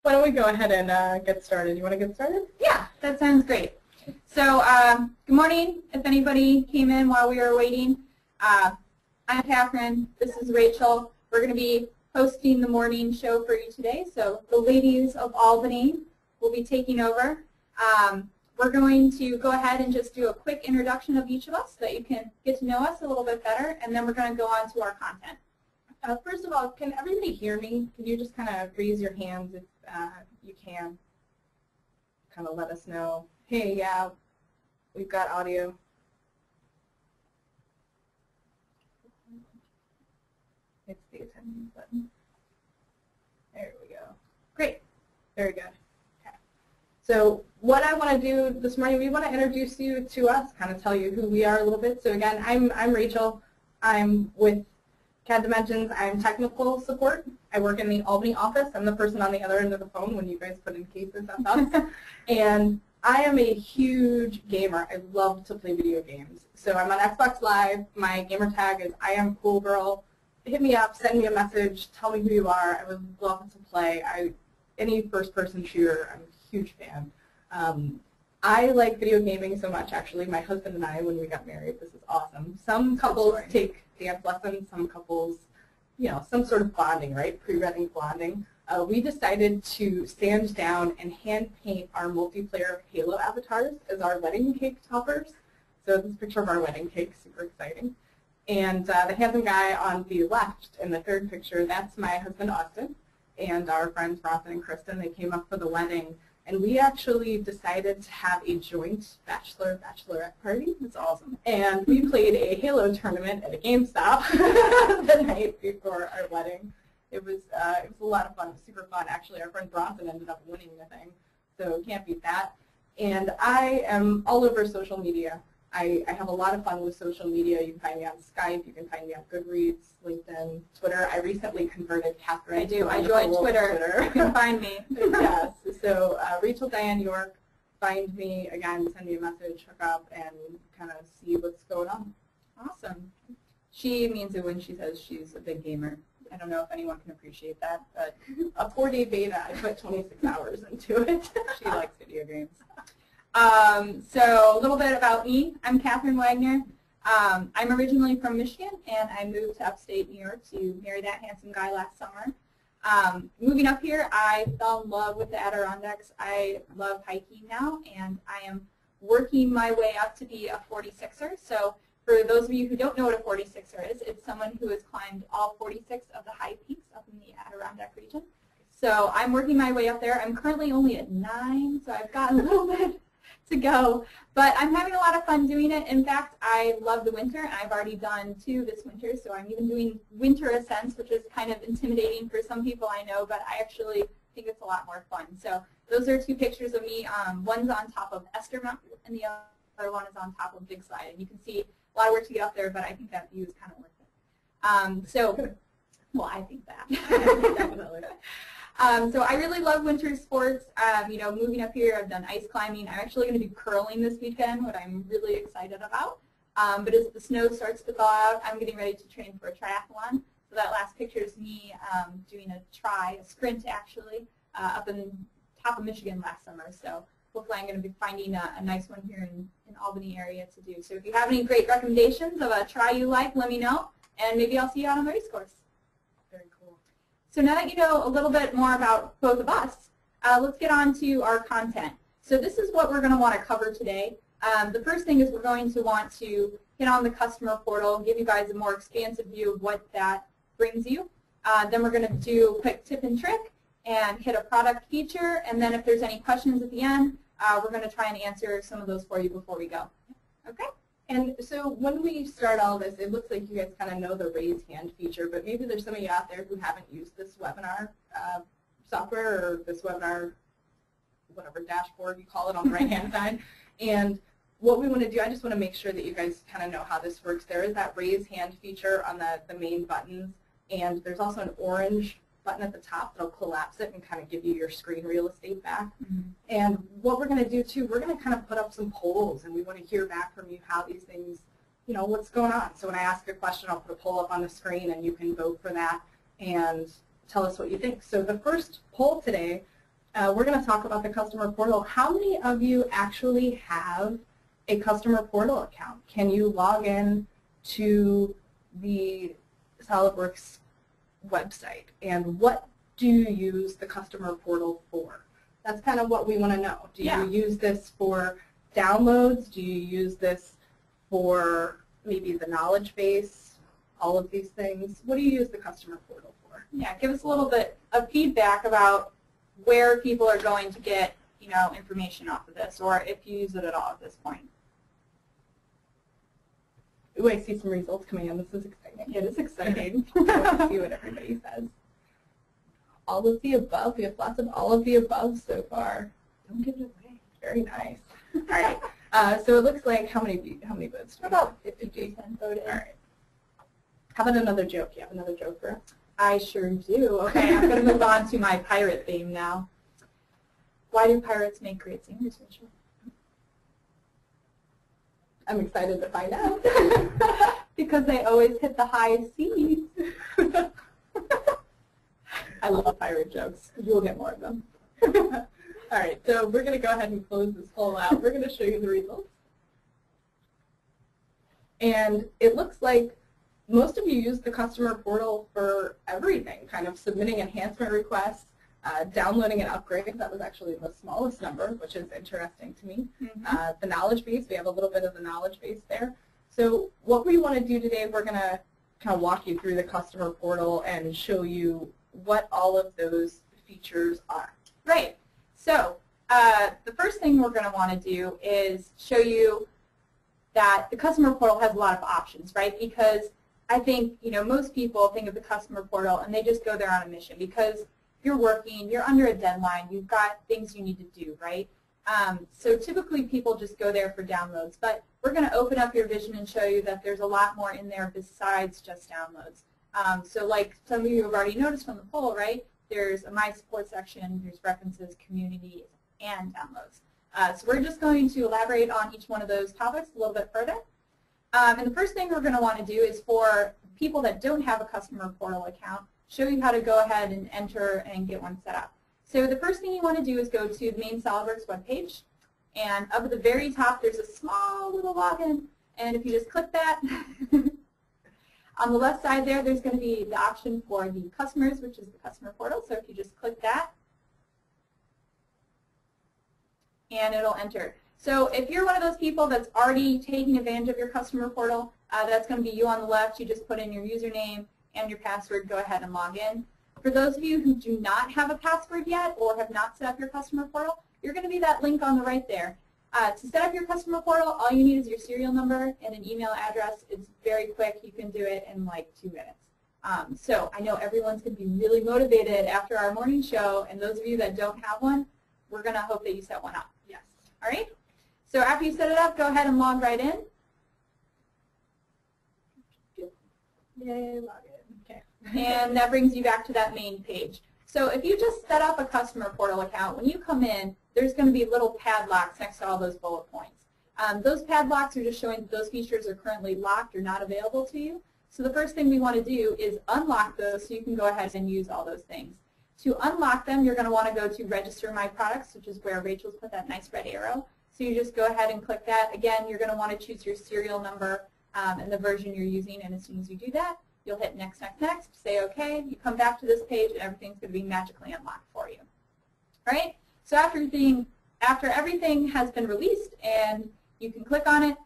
Why don't we go ahead and get started? You want to get started? Yeah, that sounds great. So, good morning. If anybody came in while we were waiting, I'm Catherine. This is Rachel. We're going to be hosting the morning show for you today. So, the ladies of Albany will be taking over. We're going to go ahead and just do a quick introduction of each of us so that you can get to know us a little bit better, and then we're going to go on to our content. First of all, can everybody hear me? Can you just kind of raise your hands if you can? Kind of let us know. Hey, yeah, we've got audio. It's the attendance button. There we go. Great. Very good. Okay. So what I want to do this morning, we want to introduce you to us, kind of tell you who we are a little bit. So again, I'm Rachel. I'm with CADimensions. I'm technical support. I work in the Albany office. I'm the person on the other end of the phone when you guys put in cases. That's us. And I am a huge gamer. I love to play video games. So I'm on Xbox Live. My gamer tag is I am cool girl. Hit me up, send me a message, tell me who you are. I would love to play. Any first-person shooter, I'm a huge fan. I like video gaming so much, actually. My husband and I, when we got married, this is awesome. Some couples take dance lessons, some couples, you know, some sort of bonding, right? Pre-wedding bonding. We decided to stand down and hand paint our multiplayer Halo avatars as our wedding cake toppers. So this is a picture of our wedding cake, super exciting. And the handsome guy on the left in the third picture, that's my husband Austin, and our friends Bronson and Kristen. They came up for the wedding. And we actually decided to have a joint bachelorette party. It's awesome. And we played a Halo tournament at a GameStop the night before our wedding. It was a lot of fun. It was super fun. Actually, our friend Bronson ended up winning the thing, so can't beat that. And I am all over social media. I have a lot of fun with social media. You can find me on Skype. You can find me on Goodreads, LinkedIn, Twitter. I recently converted Catherine. I do. I joined Twitter. You can find me. Yes. So Rachel Diane York, find me, again, send me a message, hook up, and kind of see what's going on. Awesome. She means it when she says she's a big gamer. I don't know if anyone can appreciate that, but a 4-day beta, I put 26 hours into it. She likes video games. So a little bit about me. I'm Catherine Wagner. I'm originally from Michigan, and I moved to upstate New York to marry that handsome guy last summer. Moving up here, I fell in love with the Adirondacks. I love hiking now, and I am working my way up to be a 46er. So for those of you who don't know what a 46er is, it's someone who has climbed all 46 of the high peaks up in the Adirondack region. So I'm working my way up there. I'm currently only at 9, so I've got a little bit to go, but I'm having a lot of fun doing it. In fact, I love the winter, and I've already done 2 this winter, so I'm even doing winter ascents, which is kind of intimidating for some people I know, but I actually think it's a lot more fun. So those are 2 pictures of me. One's on top of Esther Mountain, and the other one is on top of Big Slide. And you can see a lot of work to get up there, but I think that view is kind of worth it. Well, I think that. Definitely. So I really love winter sports. You know, moving up here, I've done ice climbing. I'm actually going to do curling this weekend, what I'm really excited about. But as the snow starts to thaw out, I'm getting ready to train for a triathlon. So that last picture is me doing a sprint actually, up in top of Michigan last summer. So hopefully I'm going to be finding a nice one here in Albany area to do. So if you have any great recommendations of a try you like, let me know, and maybe I'll see you out on the race course. Very cool. So now that you know a little bit more about both of us, let's get on to our content. So this is what we're going to want to cover today. The first thing is we're going to want to hit on the customer portal, give you guys a more expansive view of what that brings you. Then we're going to do a quick tip and trick and hit a product feature. And then if there's any questions at the end, we're going to try and answer some of those for you before we go. Okay? And so when we start all this, it looks like you guys kind of know the raise hand feature, but maybe there's some of you out there who haven't used this webinar software or this webinar, whatever dashboard you call it on the right-hand side. And what we want to do, I just want to make sure that you guys kind of know how this works. There is that raise hand feature on the main buttons, and there's also an orange button at the top that'll collapse it and kind of give you your screen real estate back. Mm-hmm. And what we're going to do too, we're going to kind of put up some polls, and we want to hear back from you how these things, you know, what's going on. So when I ask a question, I'll put a poll up on the screen, and you can vote for that and tell us what you think. So the first poll today we're going to talk about the customer portal. How many of you actually have a customer portal account? Can you log in to the SolidWorks website? And what do you use the customer portal for? That's kind of what we want to know. Do you use this for downloads? Do you use this for maybe the knowledge base? All of these things. What do you use the customer portal for? Yeah, give us a little bit of feedback about where people are going to get, information off of this, or if you use it at all at this point. Ooh, I see some results coming in. This is exciting. It is exciting. Let's see what everybody says. All of the above. We have lots of all of the above so far. Don't give it away. Very nice. All right. So it looks like how many votes? Do we About have? 50% voted. All right. How about another joke? You have another joke for us? I sure do. Okay, I'm going to move on to my pirate theme now. Why do pirates make great singers, Rachel? I'm excited to find out. Because they always hit the high C's. I love pirate jokes. You will get more of them. All right, so we're going to go ahead and close this poll out. We're going to show you the results. And it looks like most of you use the customer portal for everything, kind of submitting enhancement requests, downloading an upgrade. That was actually the smallest number, which is interesting to me. Mm-hmm. The knowledge base, we have a little bit of the knowledge base there. So what we want to do today, we're going to kind of walk you through the customer portal and show you what all of those features are. Right. So the first thing we're going to want to do is show you that the customer portal has a lot of options, right? Because I think, most people think of the customer portal and they just go there on a mission because you're working, you're under a deadline, you've got things you need to do, right? So typically people just go there for downloads, but we're going to open up your vision and show you that there's a lot more in there besides just downloads. So like some of you have already noticed from the poll, right, there's a My Support section, there's references, community, and downloads. So we're just going to elaborate on each one of those topics a little bit further. And the first thing we're going to want to do is for people that don't have a customer portal account, show you how to go ahead and enter and get one set up. So the first thing you want to do is go to the main SolidWorks webpage. And up at the very top, there's a small little login. And if you just click that, on the left side there, there's going to be the option for the customers, which is the customer portal. So if you just click that, and it'll enter. So if you're one of those people that's already taking advantage of your customer portal, that's going to be you on the left. You just put in your username and your password. Go ahead and log in. For those of you who do not have a password yet or have not set up your customer portal, you're going to be that link on the right there. To set up your customer portal, all you need is your serial number and an email address. It's very quick. You can do it in like 2 minutes. So I know everyone's going to be really motivated after our morning show, and those of you that don't have one, we're going to hope that you set one up. Yes. All right? So after you set it up, go ahead and log right in. Yay, log in. Okay. And that brings you back to that main page. So if you just set up a customer portal account, when you come in, there's going to be little padlocks next to all those bullet points. Those padlocks are just showing that those features are currently locked or not available to you. So the first thing we want to do is unlock those so you can go ahead and use all those things. To unlock them, you're going to want to go to Register My Products, which is where Rachel's put that nice red arrow. So you just go ahead and click that. Again, you're going to want to choose your serial number and the version you're using, and as soon as you do that, you'll hit next, next, next, say OK. You come back to this page, and everything's going to be magically unlocked for you. All right? So after everything has been released and you can click on it,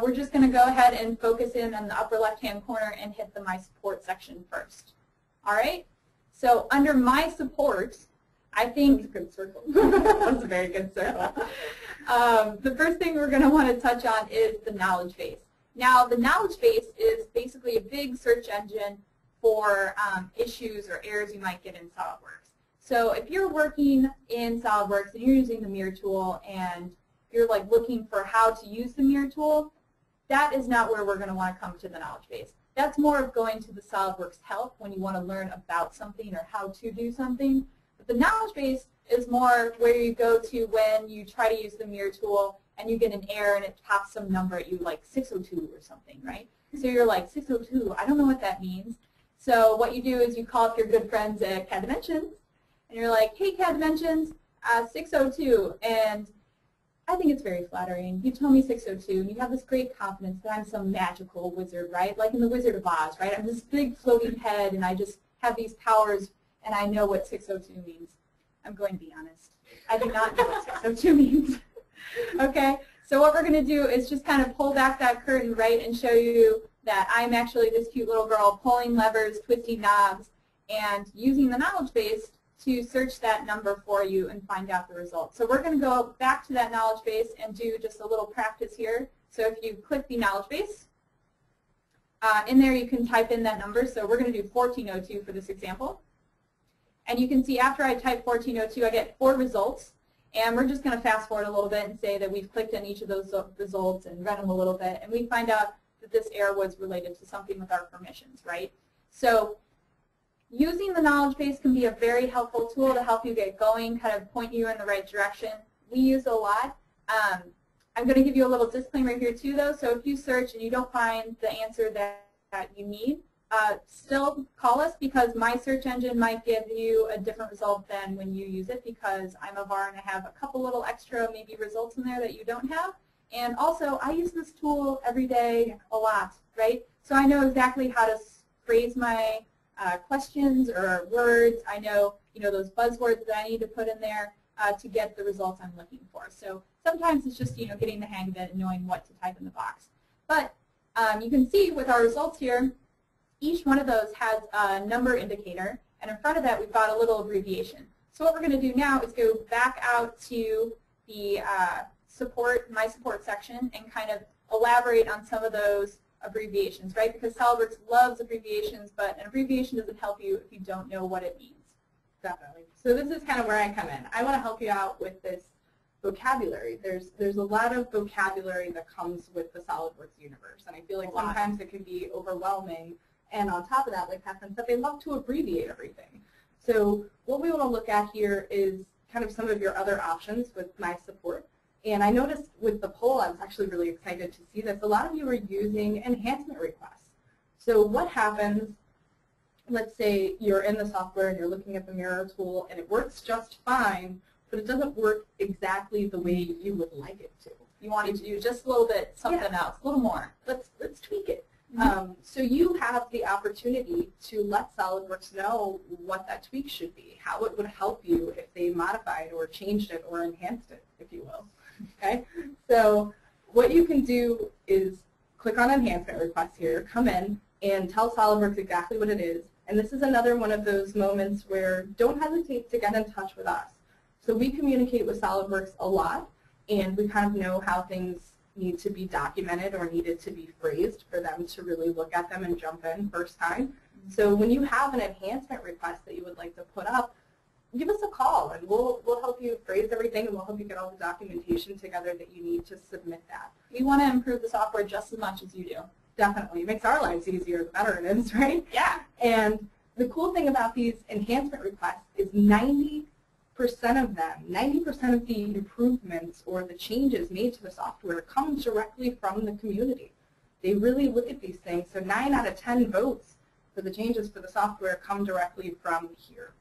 we're just going to go ahead and focus in on the upper left-hand corner and hit the My Support section first. All right? So under My Support, I think That's a good circle. that's a very good circle. The first thing we're going to want to touch on is the knowledge base. Now, the knowledge base is basically a big search engine for issues or errors you might get in SolidWorks. So if you're working in SolidWorks and you're using the mirror tool and you're like looking for how to use the mirror tool, that is not where we're going to want to come to the knowledge base. That's more of going to the SolidWorks help when you want to learn about something or how to do something. But the knowledge base is more where you go to when you try to use the mirror tool and you get an error and it pops some number at you like 602 or something, right? So you're like, 602, I don't know what that means. So what you do is you call up your good friends at CADimensions and you're like, hey CADimensions, 602, and I think it's very flattering. You tell me 602, and you have this great confidence that I'm some magical wizard, right? Like in the Wizard of Oz, right? I'm this big floating head, and I just have these powers, and I know what 602 means. I'm going to be honest. I do not know what 602 means. Okay? So what we're going to do is just kind of pull back that curtain, right, and show you that I'm actually this cute little girl pulling levers, twisting knobs, and using the knowledge base to search that number for you and find out the result. So we're going to go back to that knowledge base and do just a little practice here. So if you click the knowledge base, in there you can type in that number. So we're going to do 1402 for this example. And you can see after I type 1402, I get 4 results. And we're just going to fast forward a little bit and say that we've clicked on each of those results and read them a little bit. And we find out that this error was related to something with our permissions, right? So using the knowledge base can be a very helpful tool to help you get going, kind of point you in the right direction. We use it a lot. I'm going to give you a little disclaimer here too, though. So if you search and you don't find the answer that you need, still call us, because my search engine might give you a different result than when you use it, because I'm a VAR and I have a couple little extra maybe results in there that you don't have. And also, I use this tool every day a lot, right? So I know exactly how to phrase my questions or words. I know, those buzzwords that I need to put in there to get the results I'm looking for. So sometimes it's just, getting the hang of it and knowing what to type in the box. But you can see with our results here, each one of those has a number indicator, and in front of that we've got a little abbreviation. So what we're going to do now is go back out to the my support section and kind of elaborate on some of those abbreviations, right? Because SOLIDWORKS loves abbreviations, but an abbreviation doesn't help you if you don't know what it means. Definitely. So this is kind of where I come in. I want to help you out with this vocabulary. There's a lot of vocabulary that comes with the SOLIDWORKS universe, and I feel like sometimes it can be overwhelming. And on top of that, like Catherine said, they love to abbreviate everything. So what we want to look at here is kind of some of your other options with my support. And I noticed with the poll, I was actually really excited to see this. A lot of you are using enhancement requests. So what happens, let's say you're in the software and you're looking at the mirror tool and it works just fine, but it doesn't work exactly the way you would like it to. You want it to do just a little bit something else, a little more. Let's tweak it. So you have the opportunity to let SOLIDWORKS know what that tweak should be, how it would help you if they modified or changed it or enhanced it, if you will. Okay? So what you can do is click on enhancement requests here, come in, and tell SOLIDWORKS exactly what it is. And this is another one of those moments where don't hesitate to get in touch with us. So we communicate with SOLIDWORKS a lot, and we kind of know how things need to be documented or needed to be phrased for them to really look at them and jump in first time. So when you have an enhancement request that you would like to put up, give us a call and we'll help you phrase everything and we'll help you get all the documentation together that you need to submit that. We want to improve the software just as much as you do. Definitely. It makes our lives easier the better it is, right? Yeah. And the cool thing about these enhancement requests is 90% of them, 90% of the improvements or the changes made to the software come directly from the community. They really look at these things. So 9 out of 10 votes for the changes for the software come directly from here.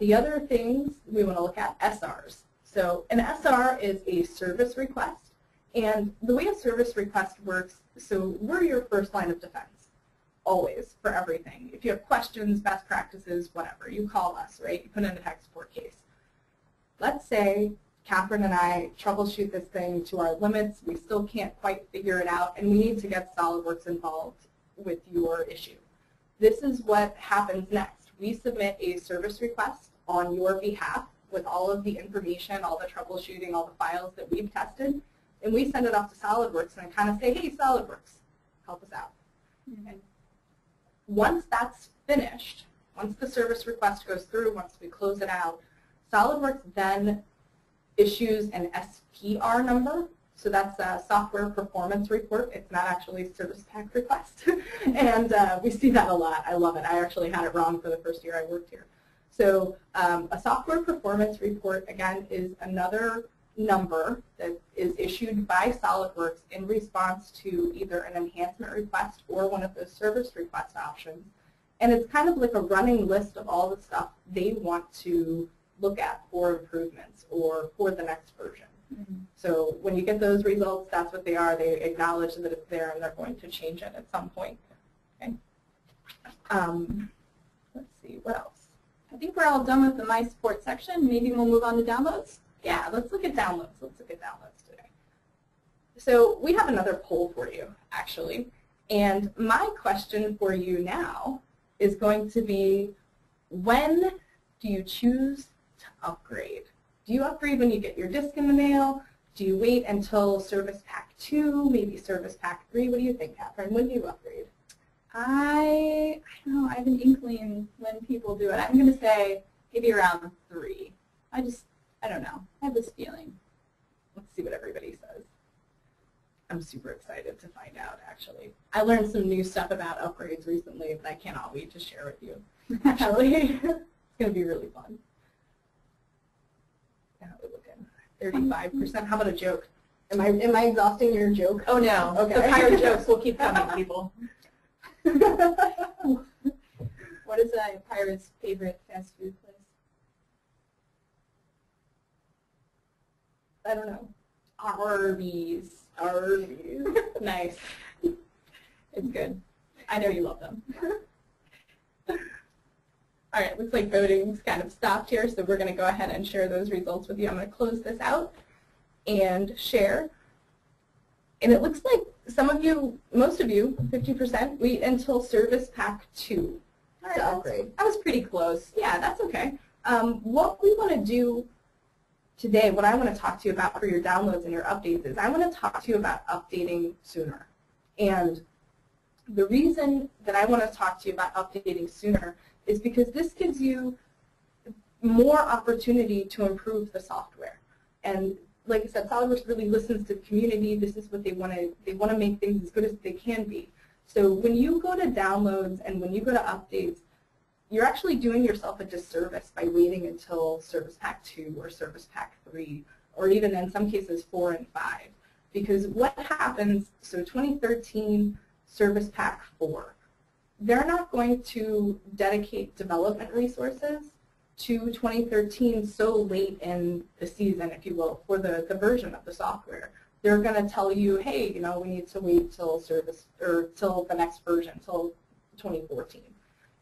The other things we want to look at, SRs. So an SR is a service request. And the way a service request works, so we're your first line of defense. Always, for everything. If you have questions, best practices, whatever, you call us, right? You put in a tech support case. Let's say Catherine and I troubleshoot this thing to our limits. We still can't quite figure it out, and we need to get SOLIDWORKS involved with your issue. This is what happens next. We submit a service request on your behalf with all of the information, all the troubleshooting, all the files that we've tested, and we send it off to SOLIDWORKS and kind of say, hey, SOLIDWORKS, help us out. Okay. Once that's finished, once the service request goes through, once we close it out, SOLIDWORKS then issues an SPR number. So that's a software performance report. It's not actually a service pack request. And we see that a lot. I love it. I actually had it wrong for the first year I worked here. So a software performance report, again, is another number that is issued by SOLIDWORKS in response to either an enhancement request or one of those service request options. And it's kind of like a running list of all the stuff they want to look at for improvements or for the next version. Mm-hmm. So when you get those results, that's what they are. They acknowledge that it's there and they're going to change it at some point. Okay. Let's see, what else? I think we're all done with the My Support section. Maybe we'll move on to downloads. Yeah, let's look at downloads. Let's look at downloads today. So we have another poll for you, actually. And my question for you now is going to be, when do you choose to upgrade? Do you upgrade when you get your disc in the mail? Do you wait until Service Pack 2, maybe Service Pack 3? What do you think, Catherine? When do you upgrade? I don't know. I have an inkling when people do it. I'm going to say maybe around 3. I don't know. I have this feeling. Let's see what everybody says. I'm super excited to find out, actually. I learned some new stuff about upgrades recently that I cannot wait to share with you. Actually, it's going to be really fun. How are we looking? 35%. How about a joke? Am I exhausting your joke? Oh, no. Okay. The pirate jokes will keep coming, people. What is a pirate's favorite fast food place? I don't know. Arby's. Arby's. Nice. It's good. I know you love them. All right, looks like voting's kind of stopped here, so we're going to go ahead and share those results with you. I'm going to close this out and share. And it looks like some of you, most of you, 50%, wait until Service Pack 2 to upgrade. That was pretty close. Yeah, that's okay. What we want to do today, what I want to talk to you about for your downloads and your updates is I want to talk to you about updating sooner. And the reason that I want to talk to you about updating sooner is because this gives you more opportunity to improve the software. And like I said, SolidWorks really listens to the community. This is what they want to. They want to make things as good as they can be. So when you go to downloads and when you go to updates, you're actually doing yourself a disservice by waiting until Service Pack 2 or Service Pack 3, or even in some cases 4 and 5. Because what happens, so 2013 Service Pack 4, they're not going to dedicate development resources to 2013 so late in the season, if you will, for the version of the software. They're going to tell you, hey, you know, we need to wait till service or till the next version, till 2014.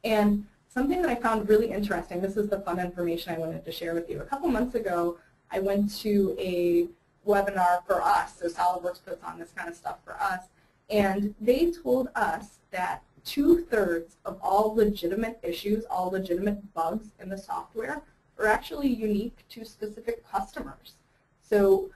And something that I found really interesting, this is the fun information I wanted to share with you. A couple months ago, I went to a webinar for us, so SolidWorks puts on this kind of stuff for us, and they told us that 2/3 of all legitimate issues, all legitimate bugs in the software are actually unique to specific customers. So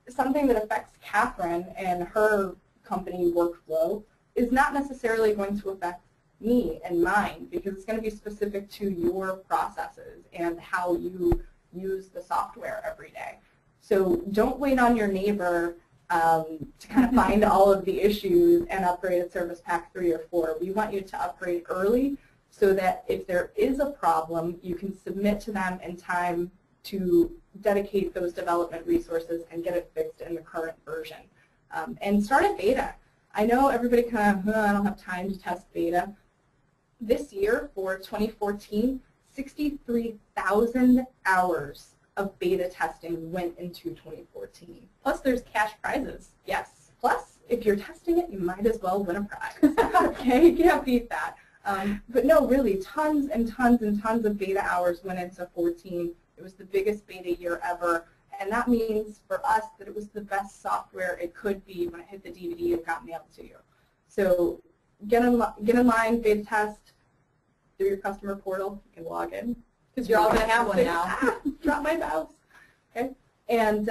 something that affects Catherine and her company workflow is not necessarily going to affect me and mine because it's going to be specific to your processes and how you use the software every day. So don't wait on your neighbor to kind of find all of the issues and upgrade at Service Pack 3 or 4. We want you to upgrade early so that if there is a problem, you can submit to them in time to dedicate those development resources and get it fixed in the current version. And start a beta. I know everybody kind of, I don't have time to test beta. This year, for 2014, 63,000 hours of beta testing went into 2014. Plus, there's cash prizes. Yes. Plus, if you're testing it, you might as well win a prize. Okay, you can't beat that. But no, really, tons and tons and tons of beta hours went into 14. It was the biggest beta year ever. And that means for us that it was the best software it could be when it hit the DVD and got mailed to you. So get in line, beta test through your customer portal. You can log in. Because you're all going to have one now. Drop my mouse. Okay? And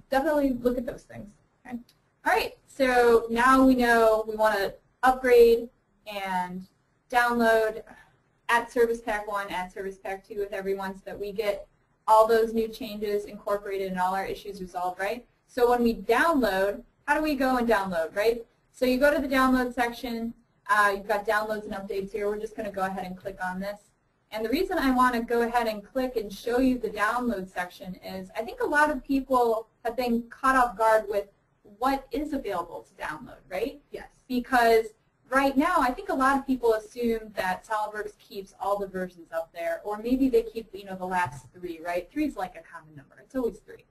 definitely look at those things. Okay? All right, so now we know we want to upgrade and download at Service Pack 1, at Service Pack 2 with everyone so that we get all those new changes incorporated and all our issues resolved, right? So when we download, how do we go and download, right? So you go to the download section. You've got downloads and updates here. We're just going to go ahead and click on this. And the reason I want to go ahead and click and show you the download section is I think a lot of people have been caught off guard with what is available to download, right? Yes. Because right now, I think a lot of people assume that SolidWorks keeps all the versions up there, or maybe they keep, you know, the last 3, right? 3 is like a common number. It's always 3.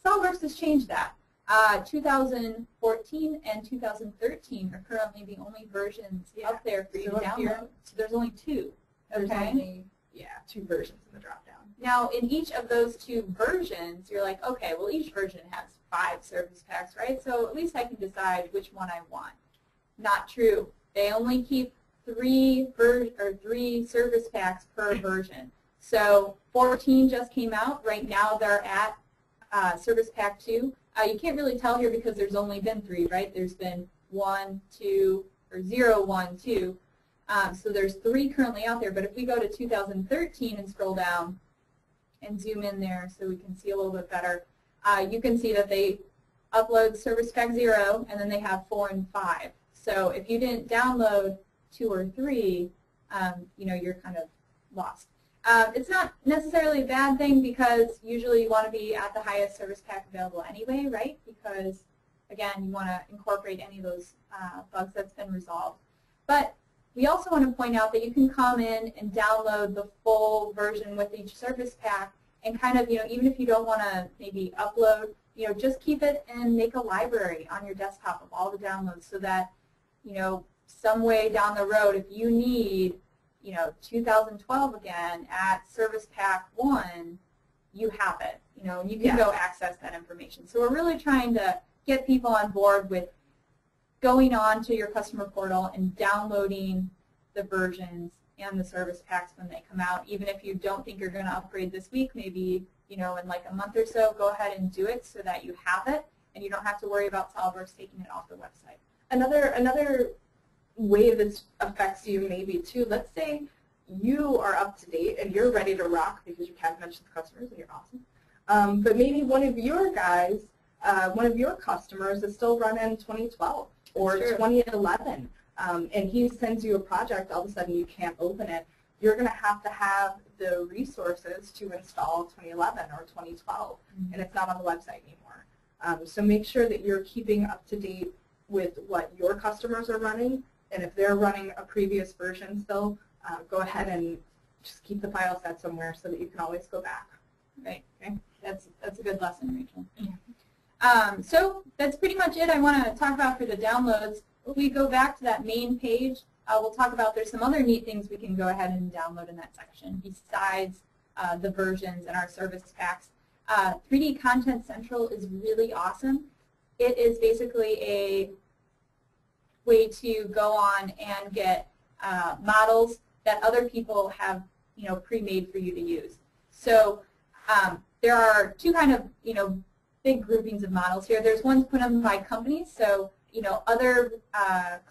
SolidWorks has changed that. 2014 and 2013 are currently the only versions up there for you to download. So there's only 2. There's okay? only, 2 versions in the dropdown. Now, in each of those 2 versions, you're like, okay, well, each version has 5 service packs, right? So at least I can decide which one I want. Not true. They only keep 3 service packs per version. So 14 just came out. Right now they're at Service Pack 2. You can't really tell here because there's only been 3, right? There's been 1, 2, or 0, 1, 2. So there's 3 currently out there. But if we go to 2013 and scroll down and zoom in there so we can see a little bit better, you can see that they upload Service Pack 0, and then they have 4 and 5. So if you didn't download 2 or 3, you know, you're kind of lost. It's not necessarily a bad thing because usually you want to be at the highest service pack available anyway, right? Because, again, you want to incorporate any of those bugs that's been resolved. But we also want to point out that you can come in and download the full version with each service pack and kind of, you know, even if you don't want to maybe upload, you know, just keep it and make a library on your desktop of all the downloads so that, you know, some way down the road, if you need, you know, 2012 again at Service Pack 1, you have it, you know, and you can go access that information. So we're really trying to get people on board with going on to your customer portal and downloading the versions and the service packs when they come out. Even if you don't think you're going to upgrade this week, maybe, you know, in like a month or so, go ahead and do it so that you have it and you don't have to worry about SolidWorks taking it off the website. Another way this affects you maybe too, let's say you are up to date and you're ready to rock because you have mentioned the customers and you're awesome. But maybe one of your guys, one of your customers is still running 2012 or 2011, and he sends you a project, all of a sudden you can't open it. You're going to have the resources to install 2011 or 2012, and it's not on the website anymore. So make sure that you're keeping up to date with what your customers are running, and if they're running a previous version still, go ahead and just keep the file set somewhere so that you can always go back. Right. Okay. That's a good lesson, Rachel. Yeah. So that's pretty much it I want to talk about for the downloads. If we go back to that main page, we'll talk about there's some other neat things we can go ahead and download in that section besides the versions and our service packs. 3D Content Central is really awesome. It is basically a way to go on and get models that other people have, you know, pre-made for you to use. So there are 2 kind of, you know, big groupings of models here. There's ones put on by companies, so, you know, other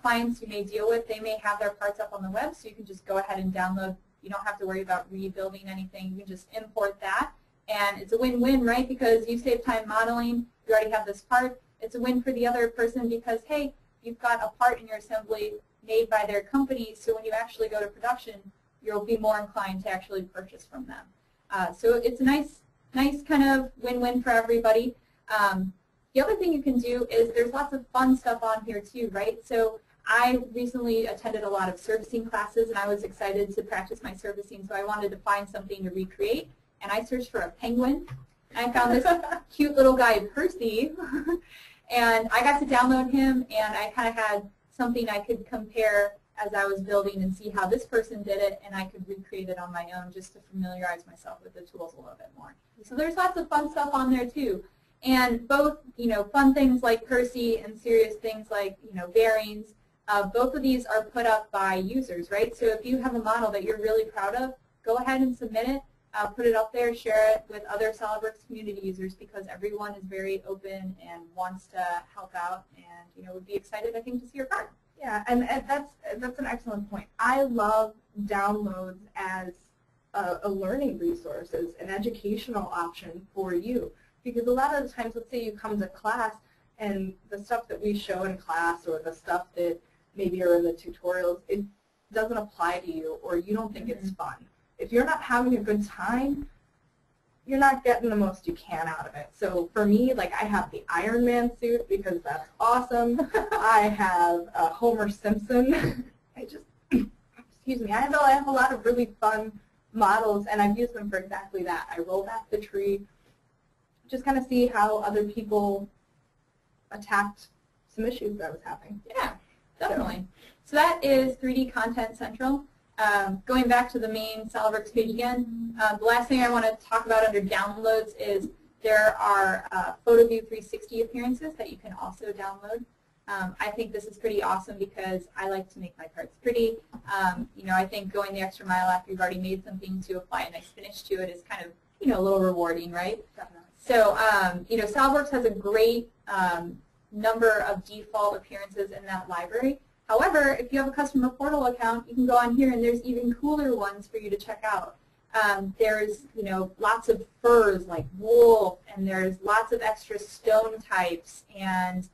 clients you may deal with, they may have their parts up on the web, so you can just go ahead and download. You don't have to worry about rebuilding anything. You can just import that, and it's a win-win, right? Because you save time modeling. You already have this part. It's a win for the other person because, hey, you've got a part in your assembly made by their company, so when you actually go to production, you'll be more inclined to actually purchase from them. So it's a nice kind of win-win for everybody. The other thing you can do is there's lots of fun stuff on here too, right? So I recently attended a lot of servicing classes, and I was excited to practice my servicing, so I wanted to find something to recreate, and I searched for a penguin. I found this cute little guy, Percy, and I got to download him, and I kind of had something I could compare as I was building and see how this person did it, and I could recreate it on my own just to familiarize myself with the tools a little bit more. So there's lots of fun stuff on there too. And both, you know, fun things like Percy and serious things like, you know, bearings, both of these are put up by users, right? So if you have a model that you're really proud of, go ahead and submit it, put it up there, share it with other SolidWorks community users because everyone is very open and wants to help out and, you know, would be excited, I think, to see your part. Yeah, and that's an excellent point. I love downloads as a learning resource, as an educational option for you. Because a lot of the times, let's say you come to class and the stuff that we show in class or the stuff that maybe are in the tutorials, it doesn't apply to you or you don't think it's fun. If you're not having a good time, you're not getting the most you can out of it. So for me, like I have the Iron Man suit because that's awesome. I have Homer Simpson. I just, excuse me, I have a lot of really fun models, and I've used them for exactly that. I roll back the tree, just kind of see how other people attacked some issues that I was having. Yeah, definitely. So that is 3D Content Central. Going back to the main SolidWorks page again, the last thing I want to talk about under downloads is there are PhotoView 360 appearances that you can also download. I think this is pretty awesome because I like to make my parts pretty. You know, I think going the extra mile after you've already made something to apply a nice finish to it is kind of, you know, a little rewarding, right? Definitely. So, you know, SolidWorks has a great number of default appearances in that library. However, if you have a customer portal account, you can go on here and there's even cooler ones for you to check out. There's, you know, lots of furs like wool, and there's lots of extra stone types and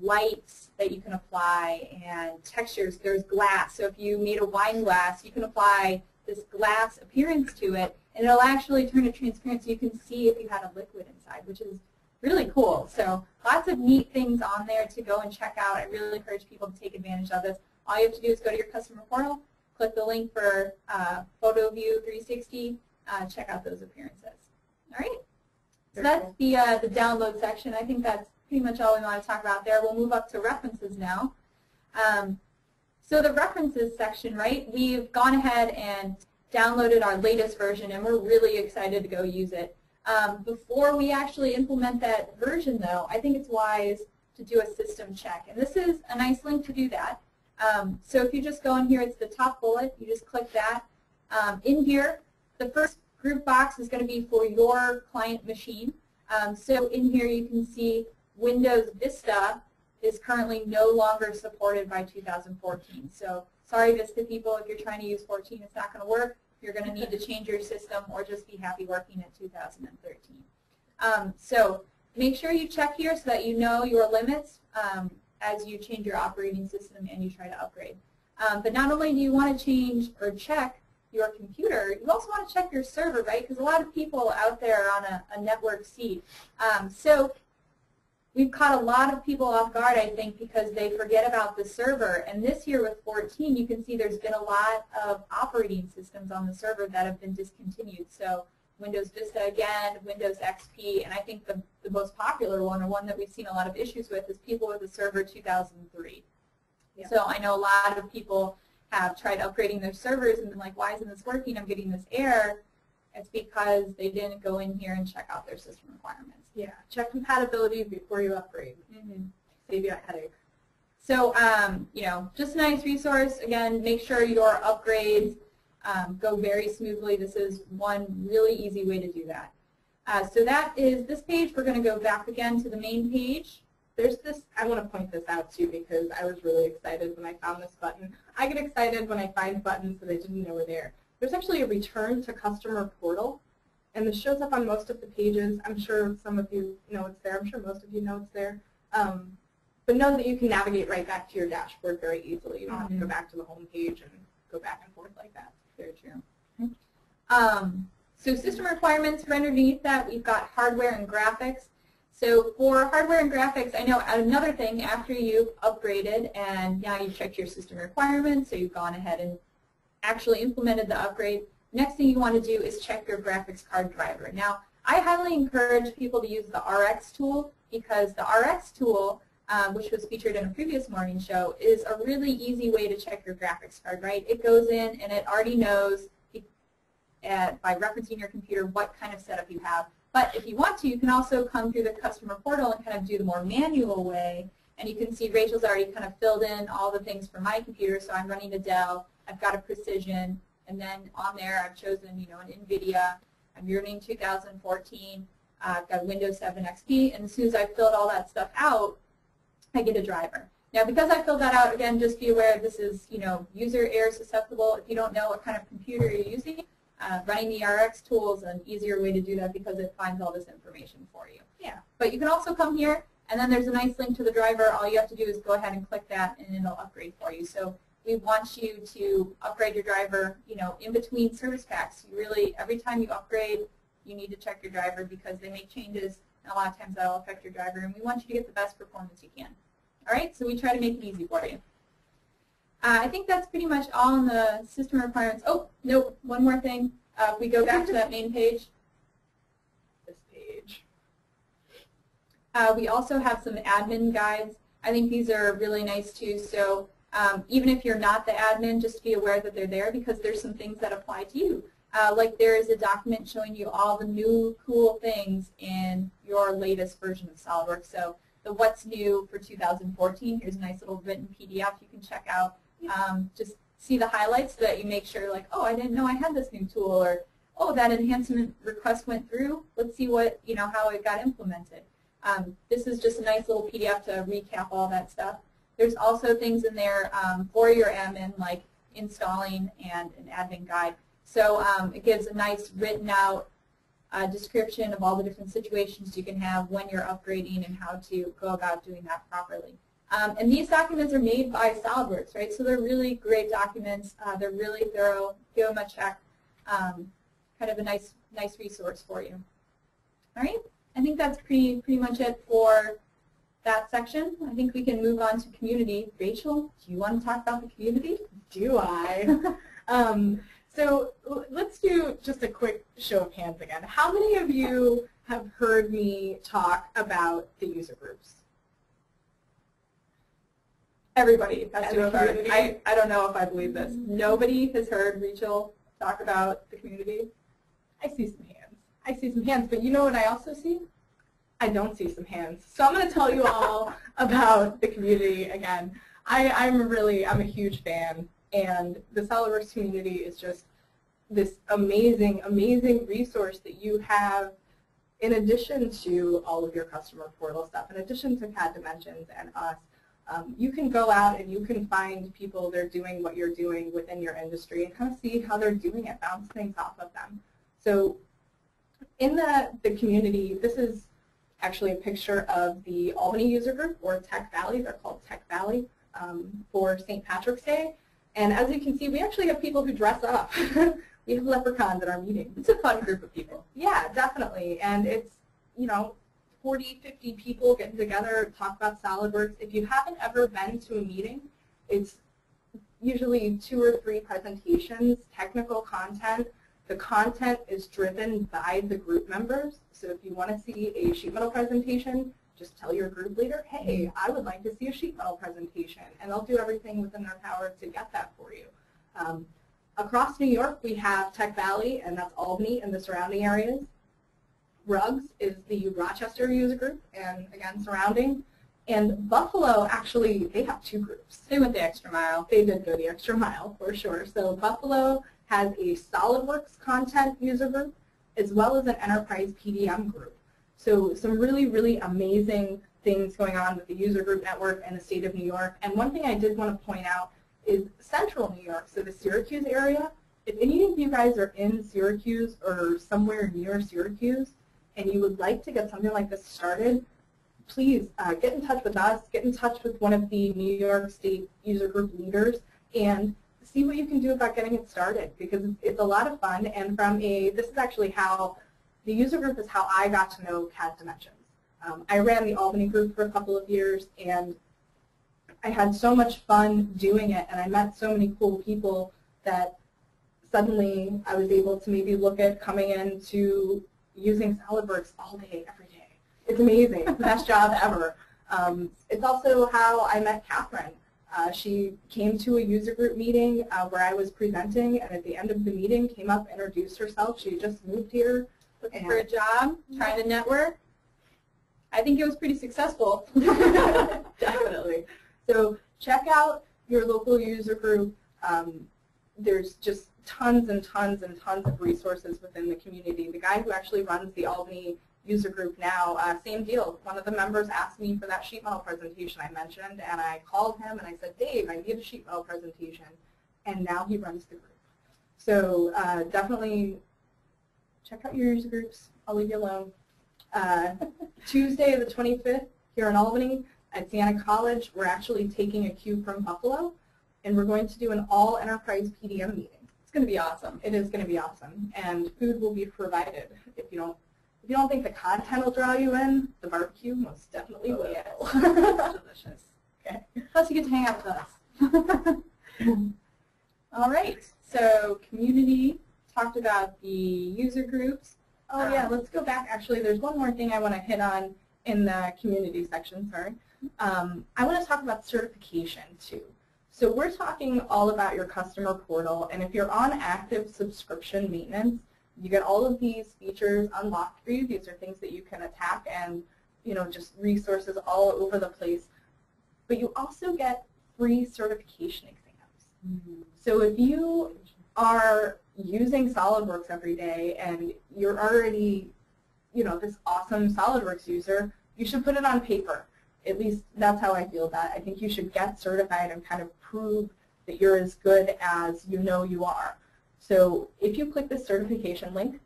lights that you can apply, and textures. There's glass. So if you made a wine glass, you can apply this glass appearance to it, and it'll actually turn it transparent so you can see if you had a liquid inside, which is really cool. So lots of neat things on there to go and check out. I really encourage people to take advantage of this. All you have to do is go to your customer portal, click the link for PhotoView 360, check out those appearances. All right. So that's the download section. I think that's pretty much all we want to talk about there. We'll move up to references now. So the references section, right, we've gone ahead and downloaded our latest version, and we're really excited to go use it. Before we actually implement that version, though, I think it's wise to do a system check. And this is a nice link to do that. So if you just go in here, it's the top bullet. You just click that. In here, the first group box is going to be for your client machine. So in here you can see Windows Vista is currently no longer supported by 2014. So sorry, Vista people, if you're trying to use 14, it's not going to work. You're going to need to change your system or just be happy working at 2013. So make sure you check here so that you know your limits as you change your operating system and you try to upgrade. But not only do you want to change or check your computer, you also want to check your server, right? Because a lot of people out there are on a network seat. So we've caught a lot of people off guard, I think, because they forget about the server. And this year with 14, you can see there's been a lot of operating systems on the server that have been discontinued. So Windows Vista again, Windows XP, and I think the most popular one, or one that we've seen a lot of issues with, is people with a server 2003. Yeah. So I know a lot of people have tried upgrading their servers and been like, why isn't this working? I'm getting this error. It's because they didn't go in here and check out their system requirements. Yeah, check compatibility before you upgrade. Save you a headache. So, you know, just a nice resource. Again, make sure your upgrades go very smoothly. This is one really easy way to do that. So that is this page. We're going to go back again to the main page. There's this, I want to point this out too because I was really excited when I found this button. I get excited when I find buttons that I didn't know were there. There's actually a return to customer portal, and this shows up on most of the pages. I'm sure some of you know it's there. I'm sure most of you know it's there. But know that you can navigate right back to your dashboard very easily. You don't have to go back to the home page and go back and forth like that. Very true. So system requirements, for underneath that, we've got hardware and graphics. So for hardware and graphics, I know another thing, after you've upgraded and now you've checked your system requirements, so you've gone ahead and actually implemented the upgrade, next thing you want to do is check your graphics card driver. Now, I highly encourage people to use the RX tool because the RX tool, which was featured in a previous morning show, is a really easy way to check your graphics card, right? It goes in and it already knows by referencing your computer what kind of setup you have. But if you want to, you can also come through the customer portal and kind of do the more manual way. And you can see Rachel's already kind of filled in all the things for my computer. So I'm running a Dell. I've got a Precision. And then on there, I've chosen, you know, an NVIDIA. I'm running 2014. I've got Windows 7 XP. And as soon as I've filled all that stuff out, I get a driver. Now, because I filled that out, again, just be aware this is, you know, user error susceptible. If you don't know what kind of computer you're using, running the RX tool is an easier way to do that because it finds all this information for you. Yeah. But you can also come here, and then there's a nice link to the driver. All you have to do is go ahead and click that, and it'll upgrade for you. So we want you to upgrade your driver, you know, in between service packs. You really, every time you upgrade you need to check your driver because they make changes, and a lot of times that will affect your driver, and we want you to get the best performance you can. All right, so we try to make it easy for you. I think that's pretty much all in the system requirements. Oh, nope, one more thing. If we go back to that main page, this page, we also have some admin guides. I think these are really nice too. So even if you're not the admin, just be aware that they're there because there's some things that apply to you. Like there is a document showing you all the new cool things in your latest version of SOLIDWORKS. So the what's new for 2014, here's a nice little written PDF you can check out. Just see the highlights so that you make sure like, oh, I didn't know I had this new tool, or oh, that enhancement request went through. Let's see what, how it got implemented. This is just a nice little PDF to recap all that stuff. There's also things in there for your admin like installing and an admin guide. So it gives a nice written out description of all the different situations you can have when you're upgrading and how to go about doing that properly. And these documents are made by SOLIDWORKS, right? So they're really great documents. They're really thorough. Give them a check. Kind of a nice resource for you. All right. I think that's pretty much it for that section. I think we can move on to community. Rachel, do you want to talk about the community? Do I? So let's do just a quick show of hands again. How many of you have heard me talk about the user groups? Everybody has to have heard. I don't know if I believe this. Nobody has heard Rachel talk about the community. I see some hands. I see some hands, but you know what I also see? I don't see some hands. So I'm going to tell you all about the community again. I'm a huge fan, and the SOLIDWORKS community is just this amazing, amazing resource that you have in addition to all of your customer portal stuff, in addition to CADimensions and us. You can go out and you can find people that are doing what you're doing within your industry and kind of see how they're doing it, bounce things off of them. So in the community, this is actually a picture of the Albany user group, or Tech Valley. They're called Tech Valley for St. Patrick's Day. And as you can see, we actually have people who dress up. We have leprechauns at our meeting. It's a fun group of people. Yeah, definitely. And it's, 40, 50 people getting together, talk about SOLIDWORKS. If you haven't ever been to a meeting, it's usually 2 or 3 presentations, technical content. The content is driven by the group members. So if you want to see a sheet metal presentation, just tell your group leader, hey, I would like to see a sheet metal presentation. And they'll do everything within their power to get that for you. Across New York, we have Tech Valley, and that's Albany and the surrounding areas. Rugs is the Rochester user group, and again, surrounding. And Buffalo, actually, they have 2 groups. They went the extra mile. They did go the extra mile, for sure. So Buffalo has a SOLIDWORKS content user group, as well as an enterprise PDM group. So some really, really amazing things going on with the user group network and the state of New York. And one thing I did want to point out is central New York, so the Syracuse area. If any of you guys are in Syracuse or somewhere near Syracuse, and you would like to get something like this started, please get in touch with us, get in touch with one of the New York State user group leaders, and see what you can do about getting it started, because it's a lot of fun. And this is actually how, the user group is how I got to know CADimensions. I ran the Albany group for a couple of years, and I had so much fun doing it, and I met so many cool people that suddenly I was able to maybe look at coming into using SOLIDWORKS all day, every day. It's amazing. It's the best job ever. It's also how I met Catherine. She came to a user group meeting where I was presenting, and at the end of the meeting came up, introduced herself. She had just moved here. Looking for a job, trying to network. I think it was pretty successful. Definitely. So check out your local user group. There's just tons and tons and tons of resources within the community. The guy who actually runs the Albany user group now, same deal. One of the members asked me for that sheet metal presentation I mentioned, and I called him and I said, Dave, I need a sheet metal presentation. And now he runs the group. So definitely check out your user groups. I'll leave you alone. Tuesday the 25th here in Albany at Siena College, we're actually taking a cue from Buffalo, and we're going to do an all-enterprise PDM meeting. going to be awesome. It is going to be awesome, and food will be provided. If you don't think the content will draw you in, the barbecue most definitely will. Yes. Delicious. Okay. Plus you get to hang out with us. All right. So community, talked about the user groups. Oh yeah, let's go back. Actually, there's one more thing I want to hit on in the community section, sorry. I want to talk about certification too. So we're talking all about your customer portal, and if you're on active subscription maintenance, you get all of these features unlocked for you. These are things that you can attack and, just resources all over the place. But you also get free certification exams. So if you are using SolidWorks every day and you're already, this awesome SolidWorks user, you should put it on paper. At least that's how I feel about it. I think you should get certified and kind of prove that you're as good as you know you are. So if you click the certification link,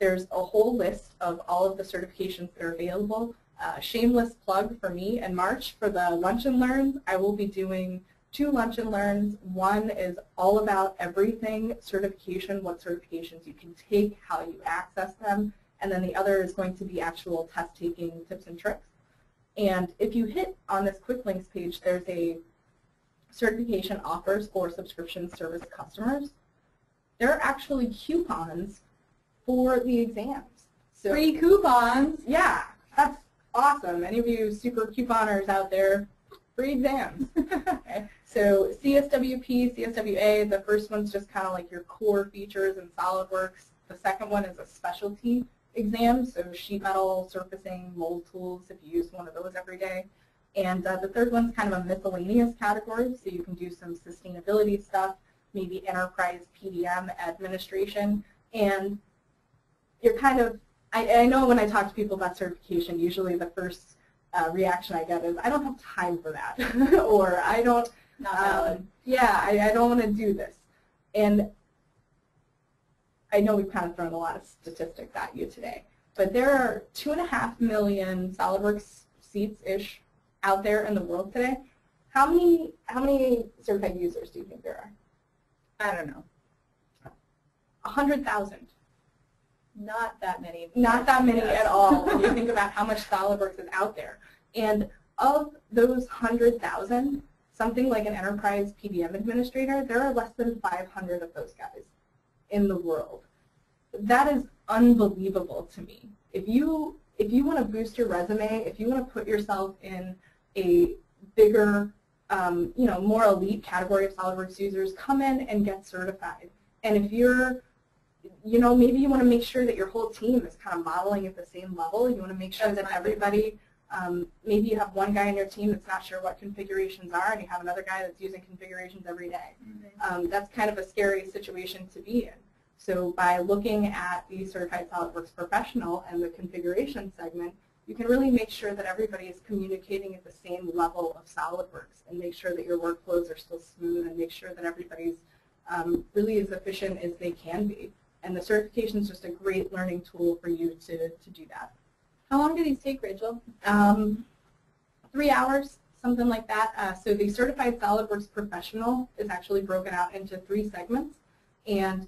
there's a whole list of all of the certifications that are available. Shameless plug for me in March for the Lunch and Learns. I will be doing 2 Lunch and Learns. One is all about everything certification, what certifications you can take, how you access them, and then the other is going to be actual test-taking tips and tricks. And if you hit on this quick links page, there's a certification offers for subscription service customers. There are actually coupons for the exams. So, free coupons? Yeah, that's awesome. Any of you super couponers out there, free exams. Okay. So CSWP, CSWA, the first one's just kind of like your core features in SolidWorks. The second one is a specialty exam, so sheet metal, surfacing, mold tools, if you use one of those every day. And the third one's kind of a miscellaneous category, so you can do some sustainability stuff, maybe enterprise PDM administration. And you're kind of, I know when I talk to people about certification, usually the first reaction I get is, I don't have time for that, or I don't, yeah, I don't want to do this. And I know we've kind of thrown a lot of statistics at you today, but there are 2.5 million SolidWorks seats-ish out there in the world today. How many certified users do you think there are? I don't know. 100,000. Not that many. Not that many at all when you think about how much SolidWorks is out there. And of those 100,000, something like an enterprise PDM administrator, there are less than 500 of those guys in the world. That is unbelievable to me. If you want to boost your resume, if you want to put yourself in a bigger, more elite category of SolidWorks users, come in and get certified. And if you're, maybe you want to make sure that your whole team is kind of modeling at the same level. You want to make sure that everybody, maybe you have one guy on your team that's not sure what configurations are, and you have another guy that's using configurations every day. That's kind of a scary situation to be in. So by looking at the Certified SolidWorks Professional and the configuration segment, you can really make sure that everybody is communicating at the same level of SolidWorks and make sure that your workflows are still smooth and make sure that everybody's really as efficient as they can be. And the certification is just a great learning tool for you to do that. How long do these take, Rachel? 3 hours, something like that. So the Certified SolidWorks Professional is actually broken out into 3 segments. And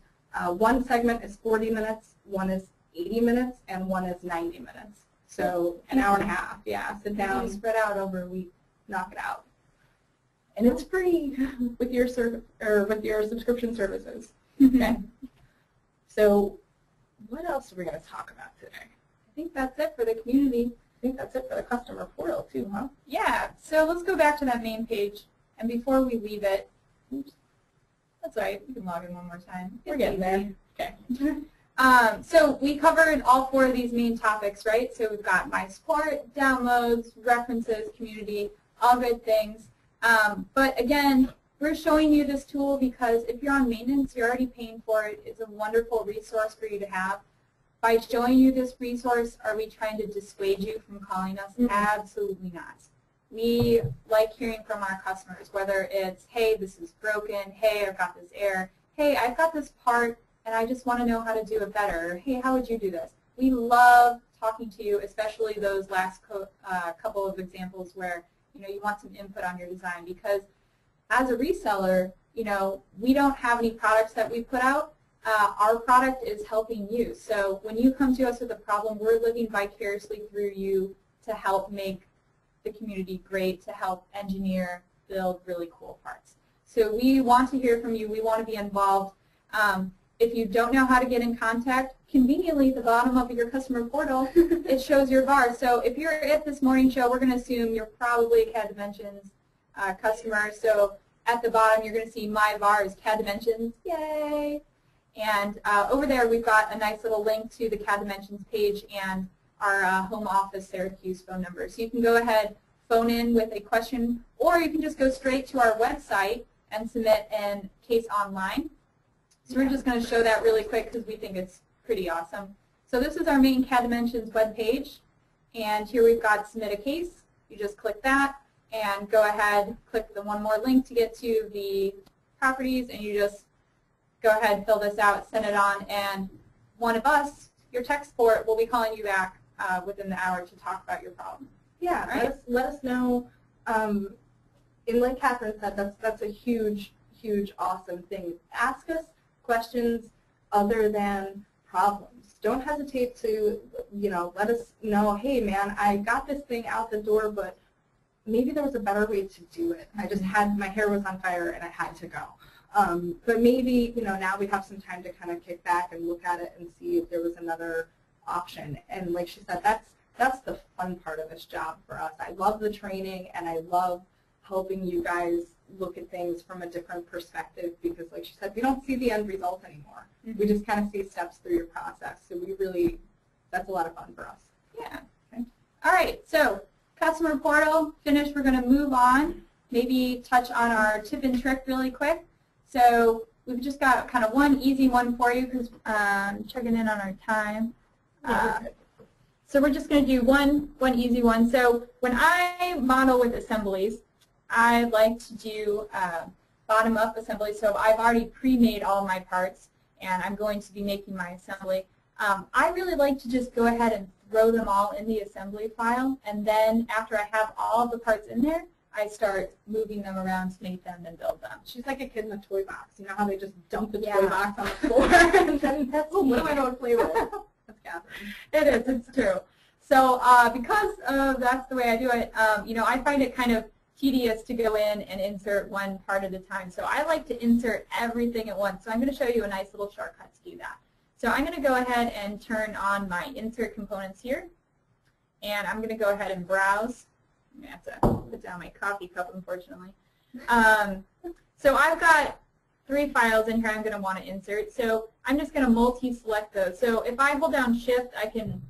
one segment is 40 minutes, one is 80 minutes, and one is 90 minutes. So an hour and a half, yeah. Sit down, spread out over a week, knock it out. And it's free with your subscription services. Okay. So what else are we going to talk about today? I think that's it for the community. I think that's it for the customer portal too, huh? Yeah. So let's go back to that main page. And before we leave it, oops, that's all right. We can log in one more time. We're getting there. Okay. So we covered all 4 of these main topics, right? So we've got My Support, downloads, references, community, all good things. But again, we're showing you this tool because if you're on maintenance, you're already paying for it. It's a wonderful resource for you to have. By showing you this resource, are we trying to dissuade you from calling us? Absolutely not. We like hearing from our customers, whether it's, hey, this is broken, hey, I've got this error, hey, I've got this part, and I just want to know how to do it better, or, hey, how would you do this? We love talking to you, especially those last couple of examples where you want some input on your design, because as a reseller, we don't have any products that we put out. Our product is helping you. So when you come to us with a problem, we're living vicariously through you to help make the community great, to help engineer, build really cool parts. So we want to hear from you. We want to be involved. If you don't know how to get in contact, conveniently at the bottom of your customer portal, it shows your VAR. So if you're at this morning show, we're going to assume you're probably a CADimensions customer. So at the bottom, you're going to see my VAR is CADimensions. Yay! And over there, we've got a nice little link to the CADimensions page and our home office Syracuse phone number. So you can go ahead, phone in with a question, or you can just go straight to our website and submit a case online. So we're just going to show that really quick because we think it's pretty awesome. So this is our main CADimensions web page, and here we've got submit a case. You just click that and go ahead, click the one more link to get to the properties, and you just go ahead, fill this out, send it on, and one of us, your tech support, will be calling you back within the hour to talk about your problem. Yeah, right? let us know. And like Catherine said, that's a huge, awesome thing. Ask us questions other than problems. Don't hesitate to, let us know, hey man, I got this thing out the door, but maybe there was a better way to do it. I just my hair was on fire and I had to go. But maybe, now we have some time to kind of kick back and look at it and see if there was another option. And like she said, that's the fun part of this job for us. I love the training and I love helping you guys look at things from a different perspective because, like she said, we don't see the end result anymore. We just kind of see steps through your process. So that's a lot of fun for us. Yeah. Okay. All right, so customer portal, finished. We're going to move on, maybe touch on our tip and trick really quick. So we've just got kind of one easy one for you because checking in on our time. So we're just going to do one easy one. So when I model with assemblies, I like to do bottom-up assembly. So I've already pre-made all my parts, and I'm going to be making my assembly. I really like to just go ahead and throw them all in the assembly file, and then after I have all the parts in there, I start moving them around to make them and build them. She's like a kid in a toy box. You know how they just dump the toy box on the floor and then that's what do I know to play with? That's Catherine. It is. It's true. So because that's the way I do it, I find it kind of tedious to go in and insert one part at a time. So I like to insert everything at once. So I'm going to show you a nice little shortcut to do that. So I'm going to go ahead and turn on my insert components here. And I'm going to go ahead and browse. I'm going to have to put down my coffee cup, unfortunately. So I've got 3 files in here I'm going to want to insert. So I'm just going to multi-select those. So if I hold down Shift, I can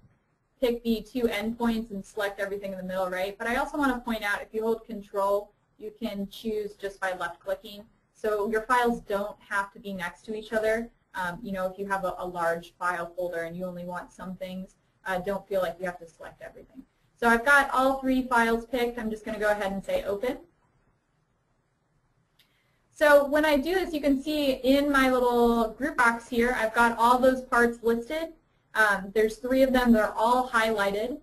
pick the 2 endpoints and select everything in the middle, right? But I also want to point out if you hold Control, you can choose just by left-clicking. So your files don't have to be next to each other. If you have a large file folder and you only want some things, don't feel like you have to select everything. So I've got all 3 files picked. I'm just going to go ahead and say Open. So when I do this, you can see in my little group box here, I've got all those parts listed. There's 3 of them that are all highlighted.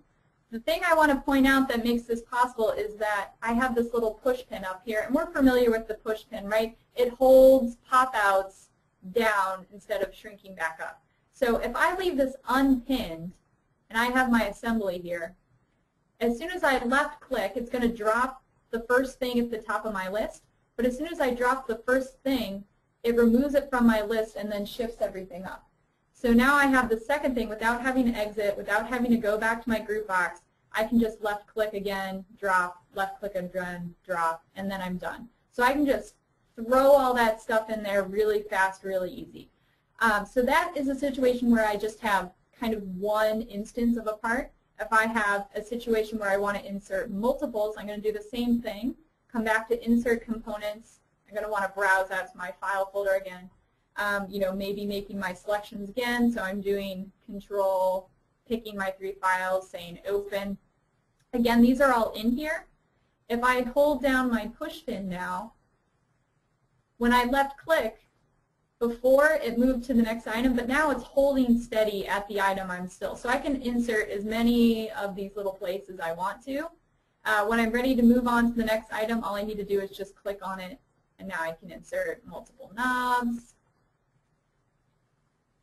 The thing I want to point out that makes this possible is that I have this little push pin up here, and we're familiar with the push pin, right? It holds pop-outs down instead of shrinking back up. So if I leave this unpinned, and I have my assembly here, as soon as I left-click, it's going to drop the first thing at the top of my list. But as soon as I drop the first thing, it removes it from my list and then shifts everything up. So now I have the second thing without having to exit, without having to go back to my group box. I can just left-click again, drop, left-click again, drop, and then I'm done. So I can just throw all that stuff in there really fast, really easy. So that is a situation where I just have kind of one instance of a part. If I have a situation where I want to insert multiples, I'm going to do the same thing. Come back to Insert Components. I'm going to want to browse out to my file folder again. Maybe making my selections again. So I'm doing Control, picking my 3 files, saying Open. Again, these are all in here. If I hold down my push pin now, when I left-click, before it moved to the next item, but now it's holding steady at the item I'm still. So I can insert as many of these little places as I want to. When I'm ready to move on to the next item, all I need to do is just click on it And now I can insert multiple knobs.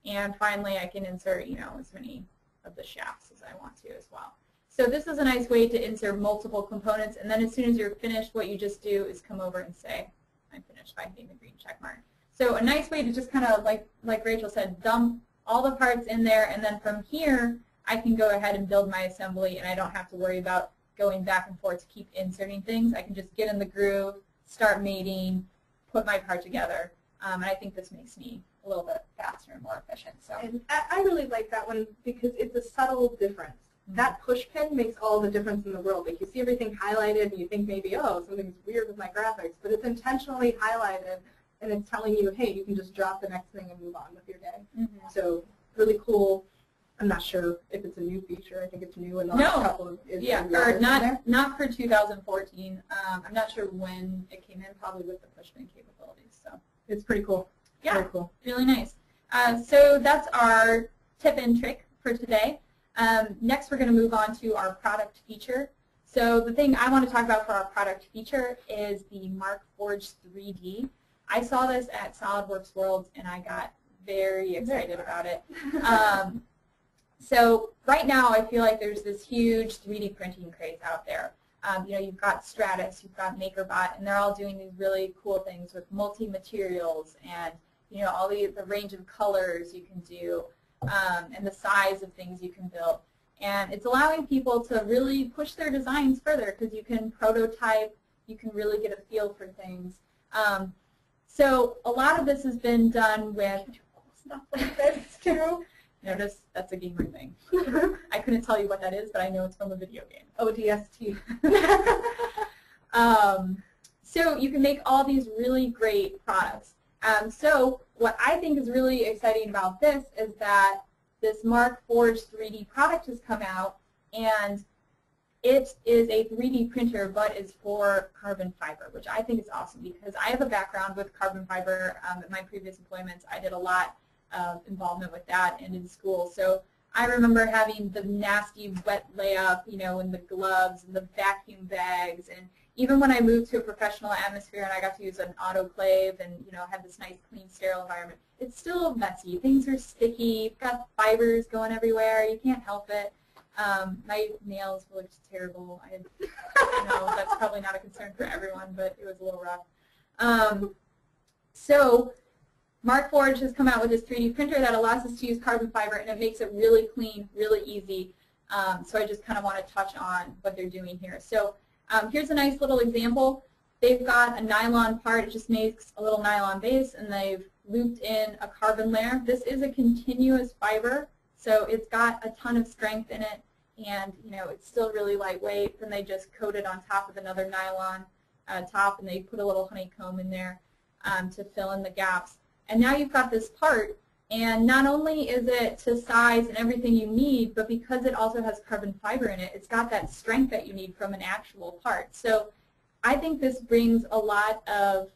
And finally, I can insert, as many of the shafts as I want to as well. So this is a nice way to insert multiple components, and then as soon as you're finished, what you just do is come over and say, I'm finished, by hitting the green check mark. So a nice way to just kind of, like Rachel said, dump all the parts in there, and then from here, I can go ahead and build my assembly, and I don't have to worry about going back and forth to keep inserting things. I can just get in the groove, start mating, put my part together, and I think this makes me a little bit faster and more efficient. So. And I really like that one because it's a subtle difference. That push pin makes all the difference in the world. Like you see everything highlighted and you think maybe, oh, something's weird with my graphics, but it's intentionally highlighted and it's telling you, hey, you can just drop the next thing and move on with your day. So really cool. I'm not sure if it's a new feature. I think it's new in the last couple of years. Yeah, or not for 2014. I'm not sure when it came in, probably with the push pin capabilities. So it's pretty cool. Yeah, very cool. Really nice. So that's our tip and trick for today. Next, we're going to move on to our product feature. So the thing I want to talk about for our product feature is the Markforged 3D. I saw this at SolidWorks Worlds, and I got very excited about it. So right now, I feel like there's this huge 3D printing craze out there. You've got Stratus, you've got MakerBot, and they're all doing these really cool things with multi-materials and all the range of colors you can do and the size of things you can build. And it's allowing people to really push their designs further because you can prototype, you can really get a feel for things. So a lot of this has been done with stuff like this too. Notice that's a gamer thing. I couldn't tell you what that is, but I know it's from a video game. ODST. So you can make all these really great products. So what I think is really exciting about this is that this Markforged 3D product has come out, and it is a 3D printer, but is for carbon fiber, which I think is awesome because I have a background with carbon fiber. At my previous employments, I did a lot of involvement with that and in school. So I remember having the nasty wet layup, and the gloves and the vacuum bags, and even when I moved to a professional atmosphere and I got to use an autoclave and had this nice, clean, sterile environment, it's still messy. Things are sticky. You've got fibers going everywhere. You can't help it. My nails looked terrible. I know that's probably not a concern for everyone, but it was a little rough. So Markforged has come out with this 3D printer that allows us to use carbon fiber, and it makes it really clean, really easy. So I just kind of want to touch on what they're doing here. So here's a nice little example. They've got a nylon part. It just makes a little nylon base, and they've looped in a carbon layer. This is a continuous fiber, so it's got a ton of strength in it, and it's still really lightweight. Then they just coat it on top of another nylon top, and they put a little honeycomb in there to fill in the gaps. And now you've got this part, and not only is it to size and everything you need, but because it also has carbon fiber in it, it's got that strength that you need from an actual part. So I think this brings a lot of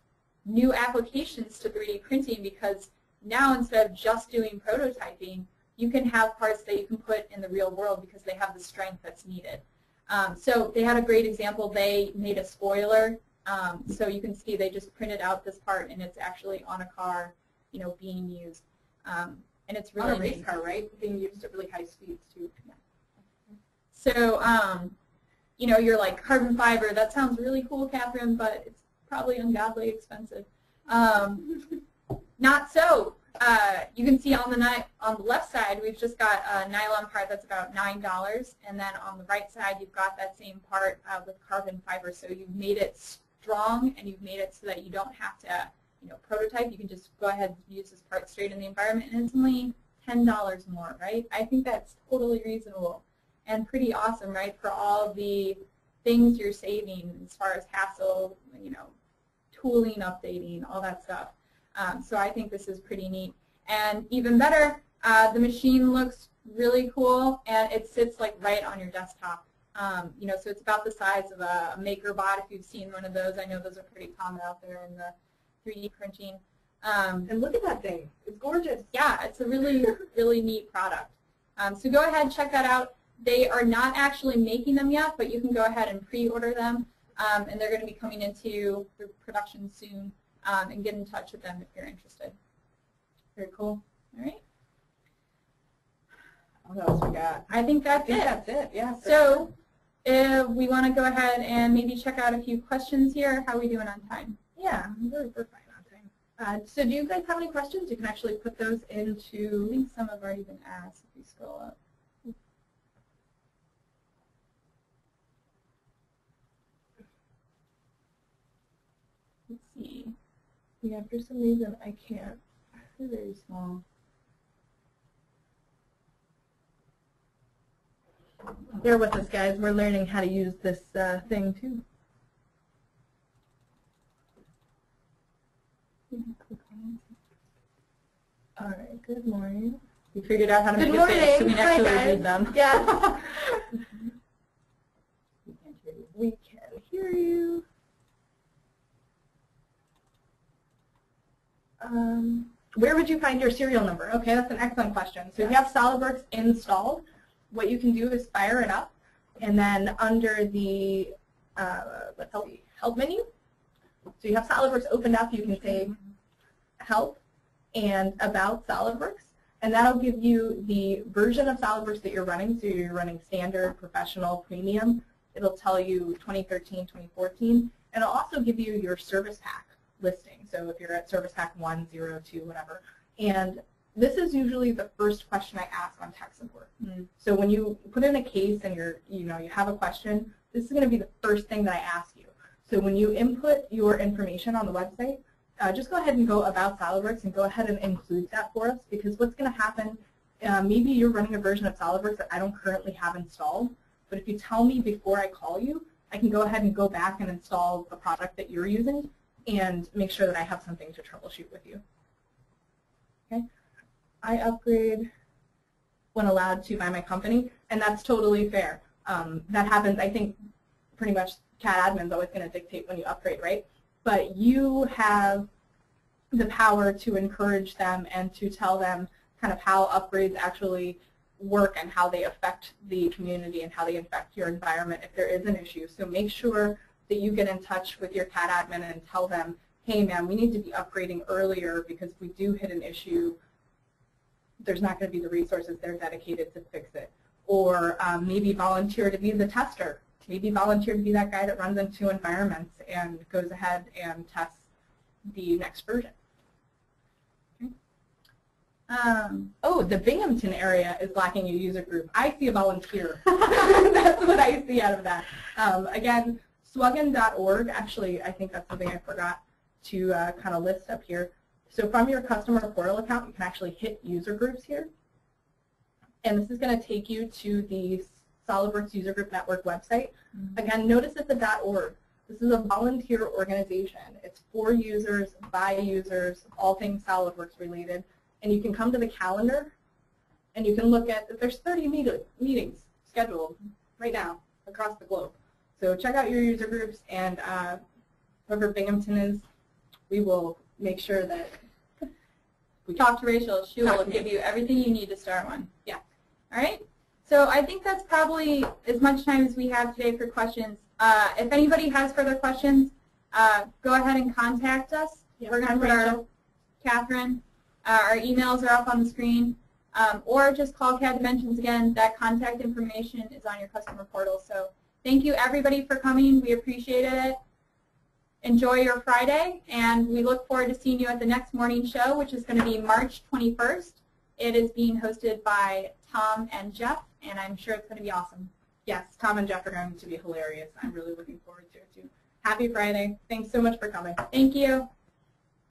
new applications to 3D printing because now instead of just doing prototyping, you can have parts that you can put in the real world because they have the strength that's needed. So they had a great example. They made a spoiler. So you can see they just printed out this part, and it's actually on a car, being used. And it's really on a race car, right? Being used at really high speeds too. Yeah. So, you're like, carbon fiber, that sounds really cool, Catherine, but it's probably ungodly expensive. Not so. You can see on the left side, we've just got a nylon part that's about $9, and then on the right side, you've got that same part with carbon fiber. So you've made it strong, and you've made it so that you don't have to, prototype. You can just go ahead and use this part straight in the environment, and it's only $10 more, right? I think that's totally reasonable and pretty awesome, right? For all the things you're saving as far as hassle, tooling, updating, all that stuff. So I think this is pretty neat. And even better, the machine looks really cool, and it sits like right on your desktop. So it's about the size of a MakerBot, if you've seen one of those. I know those are pretty common out there in the 3D printing. And look at that thing. It's gorgeous. Yeah, it's a really, really neat product. So go ahead and check that out. They are not actually making them yet, but you can go ahead and pre-order them. And they're going to be coming into production soon. and get in touch with them if you're interested. Very cool. All right. What else we got? I think that's it. That's it. Yeah. So if we want to go ahead and maybe check out a few questions here. How are we doing on time? Yeah, we're fine on time. So do you guys have any questions? You can actually put those into. I think some have already been asked if we scroll up. Let's see. Yeah, for some reason I can't. They're very small. Bear with us, guys. We're learning how to use this thing too. All right. Good morning. We figured out how to Good make it big, so we can morning. actually Hi, guys. read them. Yeah. We can't hear you. We can hear you. Where would you find your serial number? Okay, that's an excellent question. So if you have SolidWorks installed, what you can do is fire it up, and then under the let's see, help menu. So you have SolidWorks opened up. You can say help and about SolidWorks, and that'll give you the version of SolidWorks that you're running. So you're running standard, professional, premium. It'll tell you 2013, 2014, and it'll also give you your service pack listing. So if you're at service pack 1, 0, 2, whatever. And this is usually the first question I ask on tech support. So when you put in a case and you have a question, this is going to be the first thing that I ask you. So when you input your information on the website, just go ahead and go about SolidWorks and go ahead and include that for us, because what's going to happen, maybe you're running a version of SolidWorks that I don't currently have installed, but if you tell me before I call you, I can go ahead and go back and install the product that you're using and make sure that I have something to troubleshoot with you. Okay. I upgrade when allowed to by my company, and that's totally fair. That happens, I think, pretty much CADimensions always going to dictate when you upgrade, right? But you have the power to encourage them and to tell them kind of how upgrades actually work and how they affect the community and how they affect your environment if there is an issue. So make sure that you get in touch with your CAD admin and tell them, hey man, we need to be upgrading earlier because if we do hit an issue, there's not going to be the resources there dedicated to fix it. Or maybe volunteer to be the tester. Maybe volunteer to be that guy that runs into environments and goes ahead and tests the next version. Okay. Oh, the Binghamton area is lacking a user group. I see a volunteer. That's what I see out of that. Again, swuggen.org, actually, I think that's something I forgot to kind of list up here. So from your customer portal account, you can actually hit user groups here. And this is going to take you to the SolidWorks User Group Network website. Again, notice it's a .org. This is a volunteer organization. It's for users, by users, all things SolidWorks related. And you can come to the calendar, and you can look at, there's 30 meetings scheduled right now across the globe. So check out your user groups, and whoever Binghamton is, we will make sure that we talk to Rachel. She will give you everything you need to start one. Yeah. All right. So I think that's probably as much time as we have today for questions. If anybody has further questions, go ahead and contact us. Yeah, we're going to put Catherine. Our emails are up on the screen. Or just call CADimensions again. That contact information is on your customer portal. So thank you, everybody, for coming. We appreciated it. Enjoy your Friday, and we look forward to seeing you at the next morning show, which is going to be March 21st. It is being hosted by Tom and Jeff, and I'm sure it's going to be awesome. Yes, Tom and Jeff are going to be hilarious. I'm really looking forward to it, too. Happy Friday. Thanks so much for coming. Thank you.